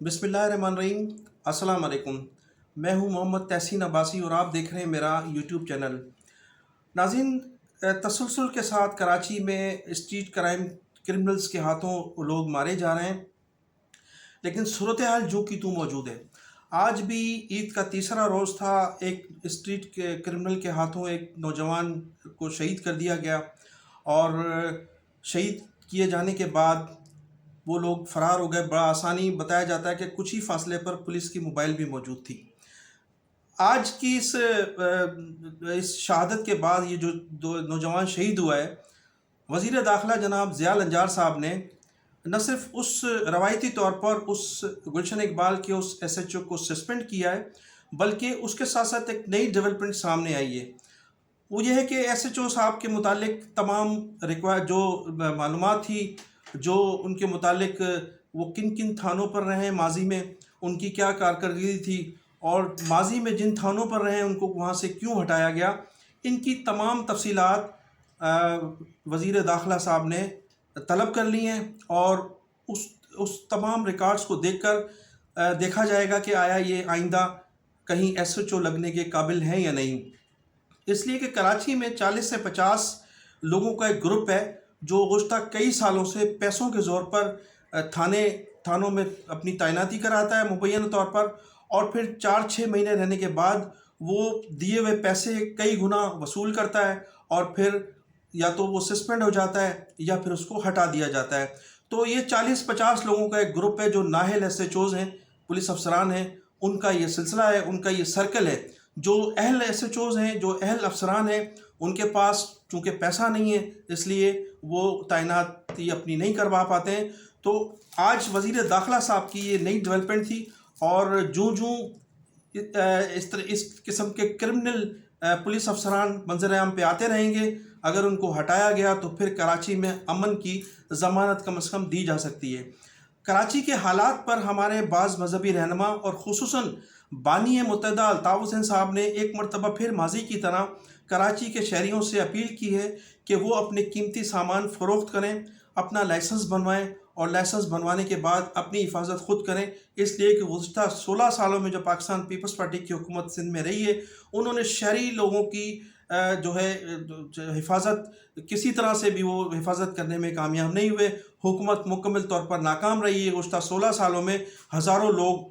बिस्मिल्लाहिर्रहमानिर्रहीम। अस्सलाम वालेकुम। मैं हूं मोहम्मद तहसीन अब्बासी और आप देख रहे हैं मेरा यूट्यूब चैनल। नाज़रीन, तसलसल के साथ कराची में स्ट्रीट क्राइम क्रिमिनल्स के हाथों लोग मारे जा रहे हैं, लेकिन सूरत हाल जो की तू मौजूद है। आज भी ईद का तीसरा रोज़ था, एक स्ट्रीट के क्रिमिनल के हाथों एक नौजवान को शहीद कर दिया गया और शहीद किए जाने के बाद वो लोग फ़रार हो गए। बड़ा आसानी बताया जाता है कि कुछ ही फासले पर पुलिस की मोबाइल भी मौजूद थी। आज की इस शहादत के बाद ये जो दो नौजवान शहीद हुआ है, वज़ीर दाखिला जनाब ज़िया अंजार साहब ने न सिर्फ उस रवायती तौर पर उस गुलशन इकबाल के उस SHO को सस्पेंड किया है, बल्कि उसके साथ साथ एक नई डेवलपमेंट सामने आई है। वो ये है कि SHO साहब के मुतालिक तमाम जो मालूमात थी, जो उनके मुतालिक वो किन किन थानों पर रहे माजी में, उनकी क्या कारकर्दगी थी और माजी में जिन थानों पर रहे उनको वहाँ से क्यों हटाया गया, इनकी तमाम तफसीलात वज़ीर दाखिला साहब ने तलब कर ली हैं और उस तमाम रिकॉर्ड्स को देखकर देखा जाएगा कि आया ये आइंदा कहीं SHO लगने के काबिल हैं या नहीं। इसलिए कि कराची में 40 से 50 लोगों का एक ग्रुप है जो गुज़श्ता कई सालों से पैसों के ज़ोर पर थानों में अपनी तैनाती कराता है मुबैना तौर पर, और फिर 4-6 महीने रहने के बाद वो दिए हुए पैसे कई गुना वसूल करता है और फिर या तो वो सस्पेंड हो जाता है या फिर उसको हटा दिया जाता है। तो ये 40-50 लोगों का एक ग्रुप है जो नाहल SHOs हैं, पुलिस अफसरान हैं, उनका ये सिलसिला है, उनका ये सर्कल है। जो अहल SHOs हैं, जो अहल अफसरान हैं, उनके पास चूँकि पैसा नहीं है इसलिए वो तैनाती अपनी नहीं करवा पाते हैं। तो आज वज़ीर दाखिला साहब की ये नई डेवलपमेंट थी और जूँ इस किस्म के क्रिमिनल पुलिस अफसरान मंजर-ए-आम पे आते रहेंगे, अगर उनको हटाया गया तो फिर कराची में अमन की ज़मानत कम से कम दी जा सकती है। कराची के हालात पर हमारे बाज़ मजहबी रहनुमा और ख़ुसूसन बानी मुत्तहदा अल्ताफ़ हुसैन साहब ने एक मरतबा फिर माजी की तरह कराची के शहरियों से अपील की है कि वो अपने कीमती सामान फ़रोख्त करें, अपना लाइसेंस बनवाएं और लाइसेंस बनवाने के बाद अपनी हिफाजत ख़ुद करें। इसलिए कि गुज़श्ता 16 सालों में जो पाकिस्तान पीपल्स पार्टी की हुकूमत सिंध में रही है, उन्होंने शहरी लोगों की जो है हिफाजत किसी तरह से भी वो हिफाजत करने में कामयाब नहीं हुए। हुकूमत मुकम्मल तौर पर नाकाम रही है। गुज़श्ता 16 सालों में हज़ारों लोग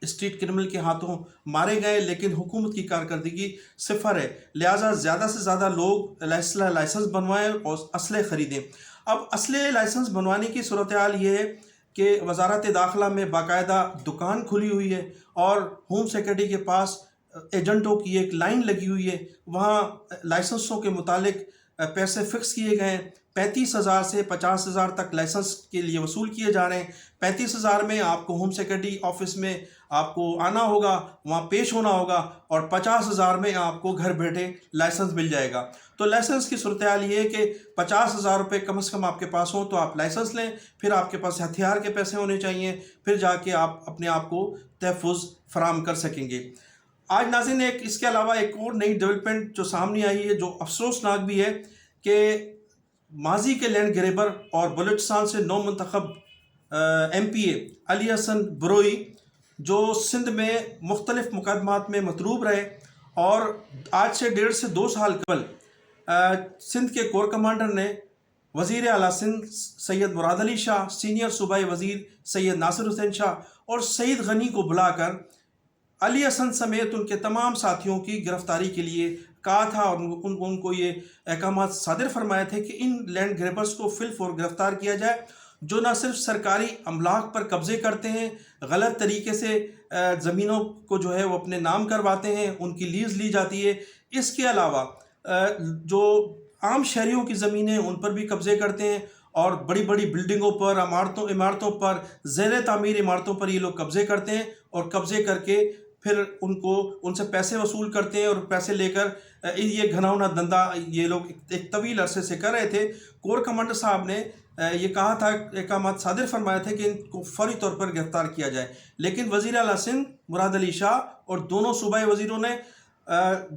स्ट्रीट क्रिमिनल के हाथों मारे गए, लेकिन हुकूमत की कारकर्दगी सिफर है। लिहाजा ज़्यादा से ज़्यादा लोग लाइसेंस बनवाएं और असले ख़रीदें। अब असले लाइसेंस बनवाने की सूरत हाल ये है कि वज़ारत दाखिला में बाकायदा दुकान खुली हुई है और होम सेक्रेटरी के पास एजेंटों की एक लाइन लगी हुई है। वहाँ लाइसेंसों के मुतालिक पैसे फ़िक्स किए गए हैं। 35,000 से 50,000 तक लाइसेंस के लिए वसूल किए जा रहे हैं। 35,000 में आपको होम सेक्रेटरी ऑफिस में आपको आना होगा, वहाँ पेश होना होगा, और 50,000 में आपको घर बैठे लाइसेंस मिल जाएगा। तो लाइसेंस की सूरत हाल ये है कि 50,000 रुपये कम से कम आपके पास हो तो आप लाइसेंस लें, फिर आपके पास हथियार के पैसे होने चाहिए, फिर जाके आप अपने आप को तहफ़्फ़ुज़ फराहम कर सकेंगे। आज नाज़रीन इसके अलावा एक और नई डेवलपमेंट जो सामने आई है, जो अफसोसनाक भी है, कि माजी के लैंड ग्रेबर और बलूचिस्तान से नौ मुंतखब MPA अली हसन बरोई, जो सिंध में मुख्तलिफ मुकदमात में मतरूब रहे और आज से 1.5 से 2 साल कबल सिंध के कोर कमांडर ने वज़ीर आला सिंध सैयद मुराद अली शाह, सीनियर सूबाई वज़ीर सैयद नासिर हुसैन शाह और सईद गनी को बुलाकर अली हसन समेत उनके तमाम साथियों की गिरफ्तारी के लिए कहा था और उनको ये अहकाम सादिर फरमाए थे कि इन लैंड ग्रेबर्स को फिलफौर गिरफ्तार किया जाए, जो न सिर्फ सरकारी अमलाक पर कब्ज़े करते हैं, गलत तरीके से ज़मीनों को जो है वो अपने नाम करवाते हैं, उनकी लीज़ ली जाती है। इसके अलावा जो आम शहरियों की ज़मीनें उन पर भी कब्ज़े करते हैं और बड़ी बड़ी बिल्डिंगों पर, इमारतों पर, ज़ेर तामीर इमारतों पर ये लोग कब्ज़े करते हैं और कब्ज़े करके फिर उनसे पैसे वसूल करते हैं और पैसे लेकर ये घनाउना धंधा ये लोग एक तवील अरसे से कर रहे थे। कोर कमांडर साहब ने ये कहा था, अहकाम सादिर फरमाए थे कि इनको फौरी तौर पर गिरफ्तार किया जाए, लेकिन वज़ीर आला सिंध मुराद अली शाह और दोनों सूबाई वज़ीरों ने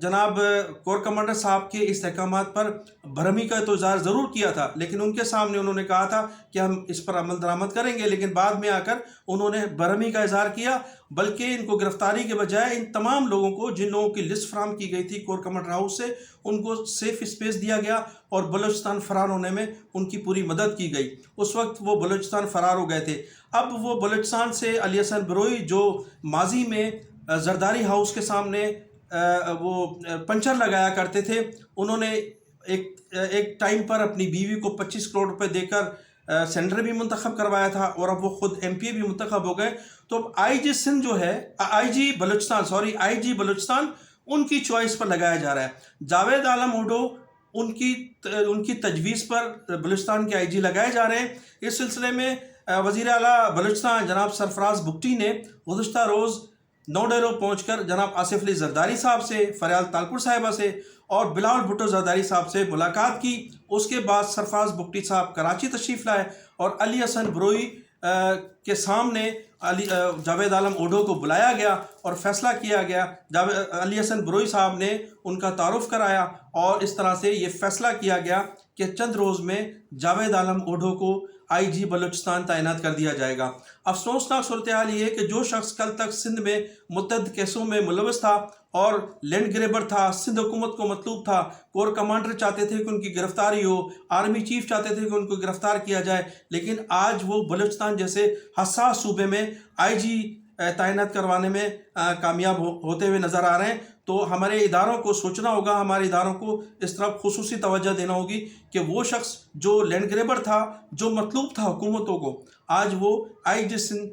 جناب کور کمانڈر صاحب کے استحکامات پر برہمی کا تو اظہار ضرور کیا تھا، لیکن ان کے سامنے انہوں نے کہا تھا کہ ہم اس پر عمل درآمد کریں گے، لیکن بعد میں آ کر انہوں نے برہمی کا اظہار کیا، بلکہ ان کو گرفتاری کے بجائے ان تمام لوگوں کو، جن لوگوں کی لسٹ فراہم کی گئی تھی کور کمانڈر ہاؤس سے، ان کو سیف اسپیس دیا گیا اور بلوچستان فرار ہونے میں ان کی پوری مدد کی گئی۔ اس وقت وہ بلوچستان فرار ہو گئے تھے۔ اب وہ بلوچستان سے علی حسن بروئی، جو ماضی میں زرداری ہاؤس کے سامنے وہ پنچر لگایا کرتے تھے، انہوں نے ایک ٹائم پر اپنی بیوی کو 25 کروڑ روپے دے کر سینیٹر بھی منتخب کروایا تھا، اور اب وہ خود ایم پی بھی منتخب ہو گئے۔ تو اب آئی جی سندھ جو ہے، آئی جی بلوچستان ان کی چوائس پر لگایا جا رہا ہے۔ جاوید عالم اوڈو ان کی تجویز پر بلوچستان کے آئی جی لگائے جا رہے ہیں۔ اس سلسلے میں وزیر اعلیٰ بلوچستان جناب سرفراز بگٹی نے گزشتہ روز نو ڈیرو پہنچ کر جناب آصف علی زرداری صاحب سے، فریال تالپور صاحبہ سے اور بلاول بھٹو زرداری صاحب سے ملاقات کی۔ اس کے بعد سرفراز بگٹی صاحب کراچی تشریف لائے اور علی حسن بروئی کے سامنے جاوید عالم اوڈو کو بلایا گیا اور فیصلہ کیا گیا۔ علی حسن بروئی صاحب نے ان کا تعارف کرایا اور اس طرح سے یہ فیصلہ کیا گیا کہ چند روز میں جاوید عالم اوڈو کو آئی جی بلوچستان تعینات کر دیا جائے گا۔ افسوسناک صورتحال یہ ہے کہ جو شخص کل تک سندھ میں متعدد کیسوں میں ملوث تھا اور لینڈ گریبر تھا، سندھ حکومت کو مطلوب تھا، کور کمانڈر چاہتے تھے کہ ان کی گرفتاری ہو، آرمی چیف چاہتے تھے کہ ان کو گرفتار کیا جائے، لیکن آج وہ بلوچستان جیسے حساس صوبے میں آئی جی تعینات کروانے میں کامیاب ہوتے ہوئے نظر آ رہے ہیں۔ تو ہمارے اداروں کو سوچنا ہوگا، ہمارے اداروں کو اس طرف خصوصی توجہ دینا ہوگی کہ وہ شخص جو لینڈ گریبر تھا، جو مطلوب تھا حکومتوں کو، آج وہ آئی جی سندھ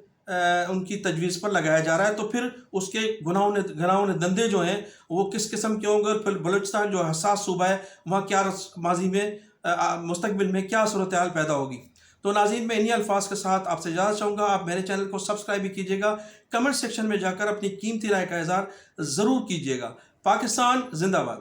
ان کی تجویز پر لگایا جا رہا ہے۔ تو پھر اس کے گناہوں دندے جو ہیں وہ کس قسم کے ہوں گے، اور پھر بلوچستان جو حساس صوبہ ہے وہاں کیا ماضی میں مستقبل میں کیا صورتحال پیدا ہوگی۔ تو ناظرین، میں انہی الفاظ کے ساتھ آپ سے اجازت چاہوں گا۔ آپ میرے چینل کو سبسکرائب بھی کیجیے گا، کمنٹ سیکشن میں جا کر اپنی قیمتی رائے کا اظہار ضرور کیجیے گا۔ پاکستان زندہ باد۔